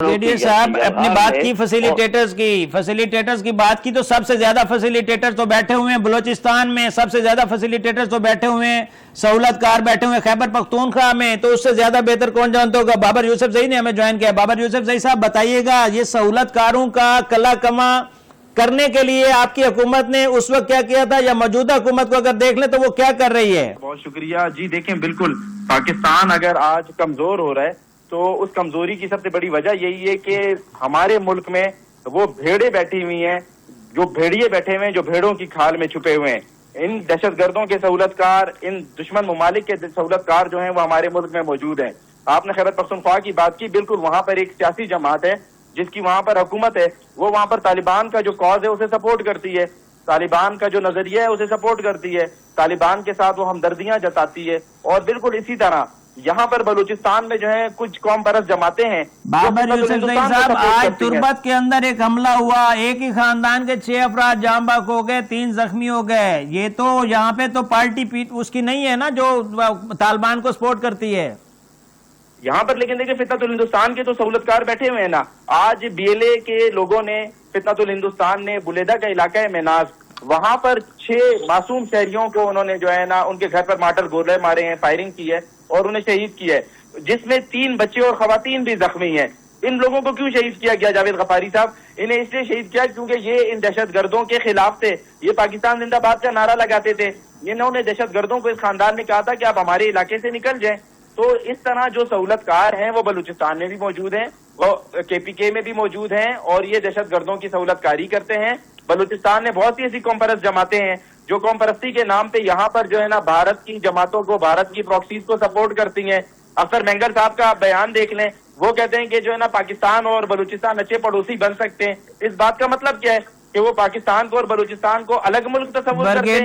Brigadier साहब अपनी बात की फैसिलिटेटर्स की बात की तो सबसे ज्यादा फैसिलिटेटर तो बैठे हुए हैं बलोचिस्तान में, सबसे ज्यादा फैसिलिटेटर्स तो बैठे हुए हैं, सहूलतकार बैठे हुए हैं खैबर पख्तूनख्वा में, तो उससे ज्यादा बेहतर कौन जानता होगा। बाबर यूसुफजई ने हमें ज्वाइन किया। बाबर यूसुफजई साहब बताइएगा, ये सहूलतकारों का कला कमा करने के लिए आपकी हुकूमत ने उस वक्त क्या किया था, या मौजूदा हुकूमत को अगर देख ले तो वो क्या कर रही है। बहुत शुक्रिया जी। देखें, बिल्कुल पाकिस्तान अगर आज कमजोर हो रहा है तो उस कमजोरी की सबसे बड़ी वजह यही है कि हमारे मुल्क में वो भेड़े बैठी हुई हैं, जो भेड़िए बैठे हुए हैं, जो भेड़ों की खाल में छुपे हुए हैं। इन दहशतगर्दों के सहूलतकार, इन दुश्मन ममालिक के सहूलतकार जो हैं वो हमारे मुल्क में मौजूद हैं। आपने खैबर पख्तूनख्वा की बात की, बिल्कुल वहां पर एक सियासी जमात है जिसकी वहां पर हुकूमत है, वो वहां पर तालिबान का जो कॉज है उसे सपोर्ट करती है, तालिबान का जो नजरिया है उसे सपोर्ट करती है, तालिबान के साथ वो हमदर्दियां जताती है। और बिल्कुल इसी तरह यहाँ पर बलूचिस्तान में जो है कुछ कौम परस्त जमाते हैं। बाबर यूसुफजई साहब, आज तुर्बत के अंदर एक हमला हुआ, एक ही खानदान के 6 अफराद जाम बहक हो गए, 3 जख्मी हो गए। ये तो यहाँ पे तो पार्टी पीट उसकी नहीं है ना जो तालिबान को सपोर्ट करती है यहाँ पर। लेकिन देखिए, फितनतुल हिंदुस्तान के तो सहूलतकार बैठे हुए हैं ना। आज बीएलए के लोगों ने, फितनतुल हिंदुस्तान ने बुलेदा का इलाका है मेनाज, वहां पर 6 मासूम शहरियों को उन्होंने जो है ना उनके घर पर मार्टर गोले मारे हैं, फायरिंग की है और उन्हें शहीद किया है, जिसमें 3 बच्चे और खवातीन भी जख्मी हैं। इन लोगों को क्यों शहीद किया गया जावेद गफारी साहब? इन्हें इसलिए शहीद किया क्योंकि ये इन दहशतगर्दों के खिलाफ थे, ये पाकिस्तान जिंदाबाद का नारा लगाते थे। इन्होंने दहशतगर्दों को, इस खानदान ने कहा था कि आप हमारे इलाके से निकल जाएं। तो इस तरह जो सहूलतकार हैं वो बलूचिस्तान में भी मौजूद हैं, वो केपीके में भी मौजूद हैं और ये दहशतगर्दों की सहूलतकारी करते हैं। बलूचिस्तान ने बहुत सी ऐसी कौम परस्त जमातें हैं जो कौम परस्ती के नाम पे यहाँ पर जो है ना भारत की जमातों को, भारत की प्रॉक्सीज को सपोर्ट करती हैं। अख्तर मेंगर साहब का बयान देख लें, वो कहते हैं कि जो है ना पाकिस्तान और बलूचिस्तान अच्छे पड़ोसी बन सकते हैं। इस बात का मतलब क्या है कि वो पाकिस्तान को और बलूचिस्तान को अलग मुल्क तस्वुर करते हैं।